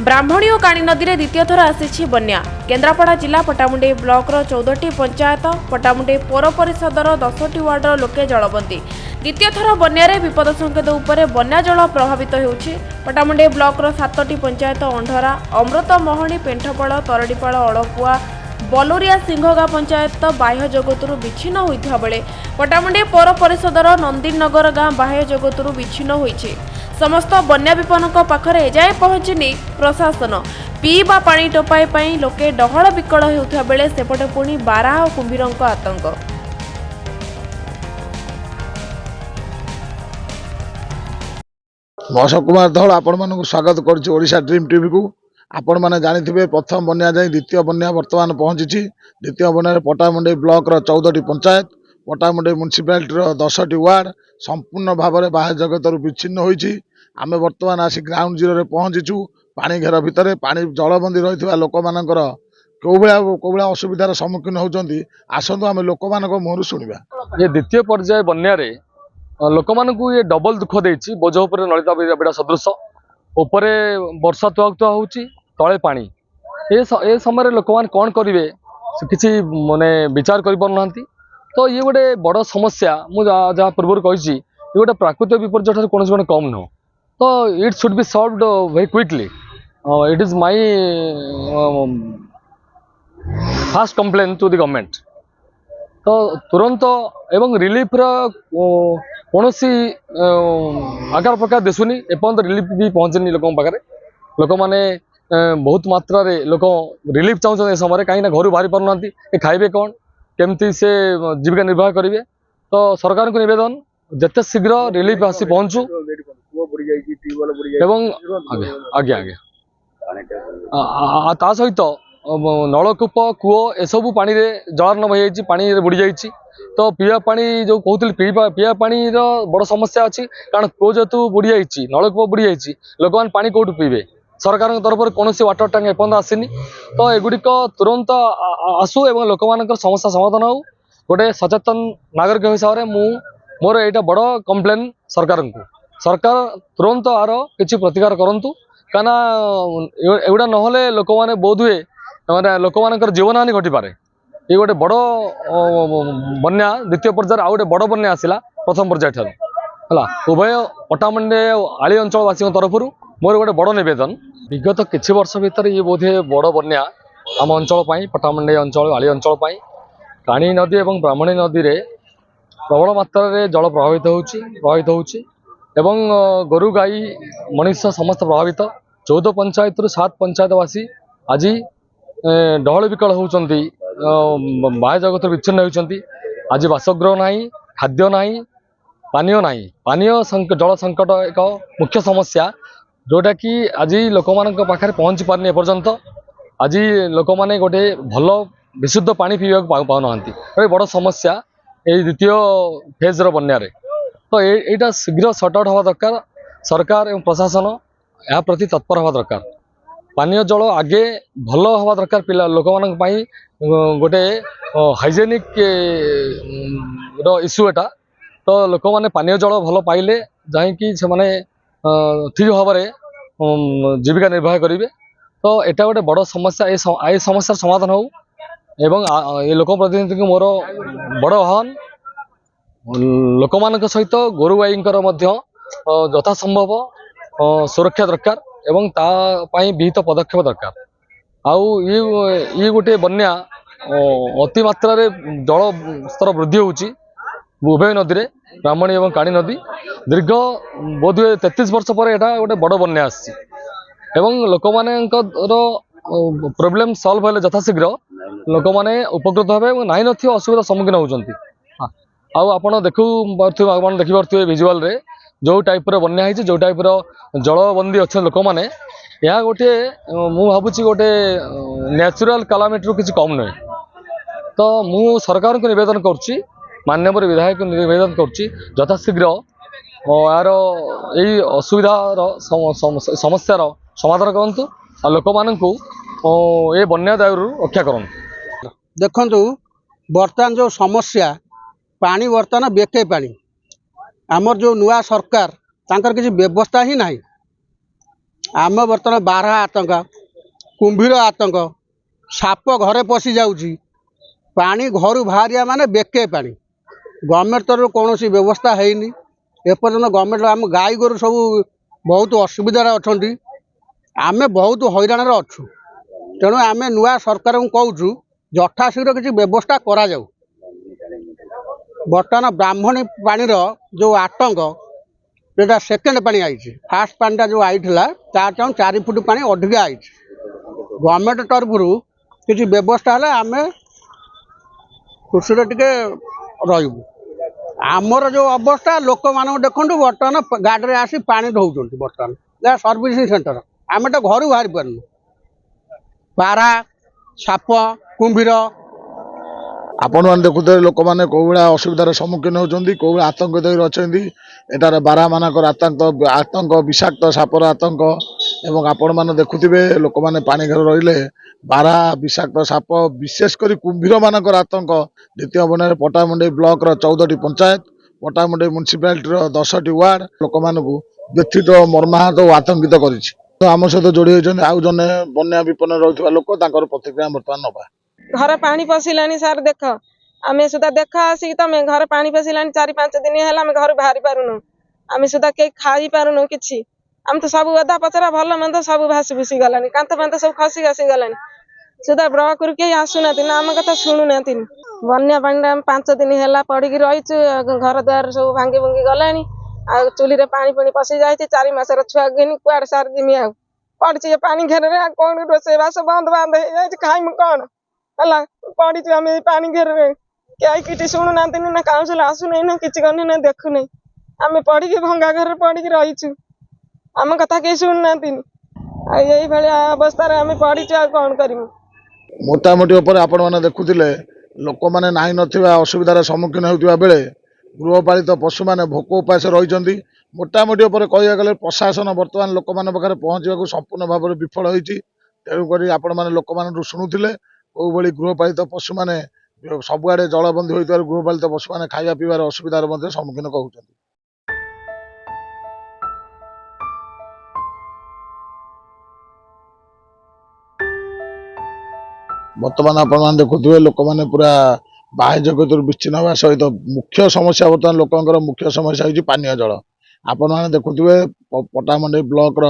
ब्राह्मणी और काणी नदी में द्वितीय थर आसी बन्या। केन्द्रापड़ा जिला पटामुंडे ब्लॉक 14टी पंचायत पटामुंडे पौर परिषदर 10टी वार्डर लोके जलबंदी। द्वितीय थर बन्यारे विपद संकेत उपरे बन्या जल प्रभावित होउछि। पटामुंडे ब्लॉक 7टी पंचायत अंधरा अमृत महणी पेंठपाड़ तरडीपाड़ अड़कुआ बलोरिया सिंहगा पंचायत बाह्य जगतरू विच्छिन्न होइथा बेले पटामुंडे पौर परिषदर नंदीनगर गाँ बाह्य जगतरू विच्छिन्न होइछि। समस्त बन्या विपन्नक पाखरे एजाए पहुंचनी प्रशासन। पीवा पानी टोपाई पाई लोके डहळ विकळ हेउथा बेले सेपटे पुणी बारा और कुंभीरंक आतंक। अशोक कुमार धल आपण मानक स्वागत करुच्ची ओडिशा ड्रीम टीवी को। आपण मैंने जानी प्रथम बन्या जाए द्वितीय बन्या बर्तमान पहुंची। द्वितीय बन्या पटामुंडे ब्लॉक 14टी पंचायत पटामुंडे म्युनिसिपालिटी 10टी वार्ड संपूर्ण भाव में बाह्य जगत विच्छिन्न होइछि। आमे वर्तमान आसी ग्राउंड जीरो रे पहुंचीचु। पानी घेर भितर पानी जलबंदी रही लोक मानकर कौभलिया असुविधार सम्मुखीन होउछंती। आसंतु आमे लोक मानक मुहरु सुनिबा। ये द्वितीय पर्याय बन्या रे लोक मानकु ये डबल दुख देछि। बोझ उपर नलिता बेड़ा सदृश उपरे वर्षा तुआ होउछि तळे पानी। ए समय लोक मान कोन करिवे किछि माने विचार करि परनांती। तो ये गोटे बड़ समस्या मु जहाँ पूर्व कही ये गोटे प्राकृतिक विपर्य ठार कौन गोटे कम नुह। तो it should be solved very quickly. It is my fast complain to the government. तो तुरंत एवं रिलीफ कौन सी आकार प्रकार दिशुनी एपर्यंत रिलीफ भी पहुँचनी लोक पाखे। लोक मैंने बहुत मात्रा रे लोक रिलीफ चाहते समय कहीं घर बाहरी पारना खाइबे कौन केमती से जीविका निर्वाह करेंगे। तो सरकार को निवेदन जिते शीघ्र रिलीफ आसी पहुँचू एवं आगे आगे ता सहित नलकूप कूओ एसबू पानी रे जलार्णव हो पानी बुड़ी जाइए। तो पीवा पानी जो कहते पीवा पानी बड़ समस्या अच्छी कारण कूओ जेतु बुड़ी जाइए नलकूप बुड़ी जाइए लोक मैंने पानी कौटू पीबे। सरकार तरफ कौन वाटर टैंक एपर्यंत आसनी। तो एगुड़िक तुरंत आसू एवं लोक मान समस्या समाधान हो। गोटे सचेतन नागरिक हिसाब से मोर यहाँ बड़ कंप्लेन सरकार को। सरकार तुरंत आर किसी प्रतिकार करूँ कहीं एगुड़ा ना लोक मैंने बोध हुए मैंने लोक मान जीवन हानि घटी पारे। ये गोटे बड़ बन्या द्वितीय पर्यायर आउ गोटे बड़ बन्या आसला प्रथम पर्याय ठार है। उभय पटामुंडे आली अंचलवासी तरफ मोर गोटे बड़ नवेदन विगत किछि वर्ष भितर ये बोधे बड़ बन्या आम अंचल पटामुंडे अंचल आली अंचल काणी नदी और ब्राह्मणी नदी रे प्रबल मात्रा रे जल प्रभावित होउछि एवं गोरु गाई मनुष्य समस्त प्रभावित। 14 पंचायत 7 पंचायतवासी आज डहल विकल होउछंती बाह्य जगत विच्छिन्न होउछंती। आज बासगृह नाही खाद्य नाही पानीय नाही पानीय जल संकट एक मुख्य समस्या जोटा कि आज लोक मान पाखे पहुँची पारनी एपर्यंत। आज लोक मैंने गोटे भल विशुद्ध पानी पीवा पाऊना गोटे बड़ समस्या ये द्वितीय फेज बन्या रे। तो यहाँ शीघ्र सर्ट आउट हवा दरकार। सरकार एवं प्रशासन या प्रति तत्पर हवा दरकार। पानीय जल आगे भल हवा दरकार पिला लोक मान गोटे हाइजेनिक इश्यू एटा। तो लोक मैंने पानीय जल भल पाइले जहाँकि से माने ठीक भाव में जीविका निर्वाह करेंगे। तो यहाँ गोटे बड़ समस्या ये समस्या समाधान हो एवं ये लोक प्रतिनिधि को मोर बड़ आह्वान लोक मान सहित गोरु गाई यथा संभव सुरक्षा दरकार एवं तापाई विहित पदक्षेप दरकार। आउ ये गोटे बन्या अति मात्रा रे जल स्तर वृद्धि होउची उभय नदी रे ब्राह्मणी और काणी नदी दीर्घ बोधे 33 वर्ष पर यहाँ गोटे बड़ बन्या आसी एवं लोक मानकर प्रोब्लेम सॉल्व होले यथाशीघ्र लोक मैंने उपकृत हे नाई न असुविधा सम्मुखीन होउछंती। आपण देखि पारे विजुअल रे जो टाइप बन्या है जो टाइप जलबंदी अच्छे लोक मैंने यहाँ गोटे मु भावुची गोटे नेचुरल कैलामिटी रु किसी कम नुहे। तो मु सरकार को निवेदन करुच्ची माननीय विधायक को निवेदन करुच्ची यथाशीघ्र यार यही असुविधार समस्यार समाधान करूँ और लोक मान ये बन्या दायरु रक्षा करूँ। देखु बर्तमान जो समस्या पानी बर्तमान बेके पानी आमर जो नुआ सरकार तांकर किसी व्यवस्था ही नहीं। ଆମେ ବର୍ତ୍ତମାନ ବାରହା ଆତଙ୍କ, କୁମ୍ଭୀର ଆତଙ୍କ, ସାପ ଘରେ ପଶି ଯାଉଛି, ପାଣି ଘରୁ ବାହାରିବା ମାନେ ବେକେ ପାଣି। ଗଭର୍ଣ୍ଣମେଣ୍ଟ ତରଫରୁ କୌଣସି ବ୍ୟବସ୍ଥା ହେଇନି ଏପର୍ଯ୍ୟନ୍ତ। ଗଭର୍ଣ୍ଣମେଣ୍ଟ ଆମ ଗାଈ ଗୋରୁ ସବୁ ବହୁତ ଅସୁବିଧାରେ ଅଛନ୍ତି, ଆମେ ବହୁତ ହଇରାଣରେ ଅଛୁ। ତେଣୁ ଆମେ ନୂଆ ସରକାରଙ୍କୁ କହୁଛୁ ଯଥାଶୀଘ୍ର କିଛି ବ୍ୟବସ୍ଥା କରାଯାଉ। ବର୍ତ୍ତମାନ ବ୍ରାହ୍ମଣୀ ପାଣିର ଯେଉଁ ଆତଙ୍କ ସେଟା ସେକେଣ୍ଡ ପାଣି ଆଇଛି। ଫାଷ୍ଟ ପାଣିଟା ଯେଉଁ ଆଇଥିଲା ତା ଚାହୁଁ 4 ଫୁଟ ପାଣି ଅଧିକା ଆଇଛି। ଗଭର୍ଣ୍ଣମେଣ୍ଟ ତରଫରୁ କିଛି ବ୍ୟବସ୍ଥା ହେଲେ ଆମେ ଖୁସିରେ ଟିକେ ରହିବୁ। ଆମର ଯେଉଁ ଅବସ୍ଥା ଲୋକମାନଙ୍କୁ ଦେଖନ୍ତୁ, ବର୍ତ୍ତମାନ ଗାଡ଼ିରେ ଆସି ପାଣି ଢଉଛନ୍ତି। ବର୍ତ୍ତମାନ ଯାହା ସର୍ଭିସିଂ ସେଣ୍ଟର, ଆମେ ତ ଘରୁ ବାହାରି ପାରୁନୁ। ପାରା, ସାପ, କୁମ୍ଭୀର। ଆପଣମାନେ ଦେଖୁଥିବେ ଲୋକମାନେ କୋଉ ଭଳିଆ ଅସୁବିଧାର ସମ୍ମୁଖୀନ ହେଉଛନ୍ତି, କୋଉ ଭଳିଆ ଆତଙ୍କିତ ହୋଇ ଅଛନ୍ତି। ଏଠାରେ ବାରହାମାନଙ୍କର ଆତଙ୍କ, ବିଷାକ୍ତ ସାପର ଆତଙ୍କ। ଏବଂ ଆପଣମାନେ ଦେଖୁଥିବେ ଲୋକମାନେ ପାଣି ଘରେ ରହିଲେ ବାରହା, ବିଷାକ୍ତ ସାପ, ବିଶେଷ କରି କୁମ୍ଭୀରମାନଙ୍କର ଆତଙ୍କ ଦ୍ୱିତୀୟ ବନ୍ୟାରେ ପଟ୍ଟାମୁଣ୍ଡାଇ ବ୍ଲକର 14ଟି ପଞ୍ଚାୟତ, ପଟ୍ଟାମୁଣ୍ଡାଇ ମ୍ୟୁନିସିପାଲିଟିର 10ଟି ୱାର୍ଡ ଲୋକମାନଙ୍କୁ ବ୍ୟଥିତ, ମର୍ମାହତ ଓ ଆତଙ୍କିତ କରିଛି। ତ ଆମ ସହିତ ଯୋଡ଼ି ହୋଇଛନ୍ତି ଆଉ ଜଣେ ବନ୍ୟା ବିପନ୍ନରେ ରହୁଥିବା ଲୋକ, ତାଙ୍କର ପ୍ରତିକ୍ରିୟା ବର୍ତ୍ତମାନ ନେବା। ଘରେ ପାଣି ପଶିଲାଣି ସାର୍, ଦେଖ ଆମେ ସୁଧା ଦେଖ ଆସିକି ତମେ ଘରେ ପାଣି ପଶିଲାଣି 4-5 ଦିନ ହେଲା ଆମେ ଘରୁ ବାହାରି ପାରୁନୁ। ଆମେ ସୁଧା କେହି ଖାଇ ପାରୁନୁ କିଛି। ଆମେ ତ ସବୁ ଅଧା ପଚରା ଭଲ ମନ୍ଦ ସବୁ ଭାସି ଭୁସି ଗଲାଣି, କାନ୍ଥ ଫାନ୍ଥ ସବୁ ଖସି ଖସି ଗଲାଣି। ସୁଧା ବ୍ଲକରୁ କେହି ଆସୁନାହାନ୍ତି ନା ଆମ କଥା ଶୁଣୁନାହାନ୍ତି। ବନ୍ୟା ପାଣିରେ ଆମେ 5 ଦିନ ହେଲା ପଡିକି ରହିଛୁ। ଘର ଦ୍ୱାର ସବୁ ଭାଙ୍ଗି ଭୁଙ୍ଗି ଗଲାଣି। ଆଉ ଚୁଲିରେ ପାଣି ପୁଣି ପଶି ଯାଇଛି। 4 ମାସର ଛୁଆ ଘିନି କୁଆଡେ ସାର ଜିମି ଆଉ ପଡିଛି ଏ ପାଣି ଘେରରେ। ଆଉ କଣ ରୋଷେଇ ବାସ ବନ୍ଦ ବାନ୍ଧ ହେଇଯାଇଛି, ଖାଇମୁ କଣ ହେଲା? ପଡିଛୁ ଆମେ ଏଇ ପାଣି ଘେରରେ, କେହି କିଛି ଶୁଣୁନାହାନ୍ତି, ନା କାଉନସିଲ ଆସୁନାହିଁ, ନା କିଛି କରୁନି, ନା ଦେଖୁନାହିଁ। ଆମେ ପଡିକି ଭଙ୍ଗା ଘରରେ ପଡିକି ରହିଛୁ, ଆମ କଥା କେହି ଶୁଣୁନାହାନ୍ତି। ଆଉ ଏଇଭଳିଆ ଅବସ୍ଥାରେ ଆମେ ପଡିଛୁ, ଆଉ କଣ କରିବୁ? ମୋଟାମୋଟି ଉପରେ ଆପଣମାନେ ଦେଖୁଥିଲେ ଲୋକମାନେ ନାହିଁ ନଥିବା ଅସୁବିଧାର ସମ୍ମୁଖୀନ ହେଉଥିବା ବେଳେ ଗୃହପାଳିତ ପଶୁମାନେ ଭୋକ ଉପାସ ରହିଛନ୍ତି। ମୋଟାମୋଟି ଉପରେ କହିବାକୁ ଗଲେ ପ୍ରଶାସନ ବର୍ତ୍ତମାନ ଲୋକମାନଙ୍କ ପାଖରେ ପହଞ୍ଚିବାକୁ ସମ୍ପୂର୍ଣ୍ଣ ଭାବରେ ବିଫଳ ହୋଇଛି। ତେଣୁକରି ଆପଣମାନେ ଲୋକମାନଙ୍କଠୁ ଶୁଣୁଥିଲେ କୋଉଭଳି ଗୃହପାଳିତ ପଶୁମାନେ ସବୁଆଡ଼େ ଜଳବନ୍ଦୀ ହୋଇଥିବାରୁ ଗୃହପାଳିତ ପଶୁମାନେ ଖାଇବା ପିଇବାର ଅସୁବିଧାର ମଧ୍ୟ ସମ୍ମୁଖୀନ କହୁଛନ୍ତି। ବର୍ତ୍ତମାନ ଆପଣମାନେ ଦେଖୁଥିବେ ଲୋକମାନେ ପୁରା ବାହ୍ୟ ଜଗତରୁ ବିଚ୍ଛିନ୍ନ ହେବା ସହିତ ମୁଖ୍ୟ ସମସ୍ୟା ବର୍ତ୍ତମାନ ଲୋକଙ୍କର ମୁଖ୍ୟ ସମସ୍ୟା ହେଉଛି ପାନୀୟ ଜଳ। ଆପଣମାନେ ଦେଖୁଥିବେ ପଟ୍ଟାମୁଣ୍ଡାଇ ବ୍ଲକର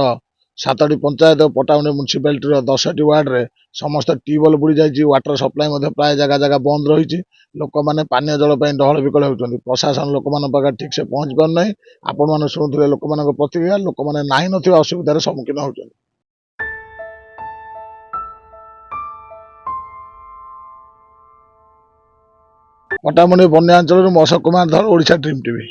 7ଟି ପଞ୍ଚାୟତ ଓ ପଟ୍ଟାମୁଣ୍ଡାଇ ମ୍ୟୁନିସିପାଲିଟିର 10ଟି ୱାର୍ଡରେ ସମସ୍ତ ଟ୍ୟୁବୱେଲ୍ ବୁଡ଼ି ଯାଇଛି। ୱାଟର ସପ୍ଲାଏ ମଧ୍ୟ ପ୍ରାୟ ଜାଗା ବନ୍ଦ ରହିଛି। ଲୋକମାନେ ପାନୀୟ ଜଳ ପାଇଁ ଡହଳ ବିକଳ ହେଉଛନ୍ତି। ପ୍ରଶାସନ ଲୋକମାନଙ୍କ ପାଖରେ ଠିକ୍ ସେ ପହଞ୍ଚି ପାରୁନାହିଁ। ଆପଣମାନେ ଶୁଣୁଥିଲେ ଲୋକମାନଙ୍କ ପ୍ରତିକ୍ରିୟା, ଲୋକମାନେ ନାହିଁ ନଥିବା ଅସୁବିଧାର ସମ୍ମୁଖୀନ ହେଉଛନ୍ତି। ପଟ୍ଟାମୁଣ୍ଡାଇ ବନ୍ୟା ଅଞ୍ଚଳରୁ ମୁଁ ଅଶୋକ କୁମାର ଧଳ, ଓଡ଼ିଶା ଡ୍ରିମ୍ ଟିଭି।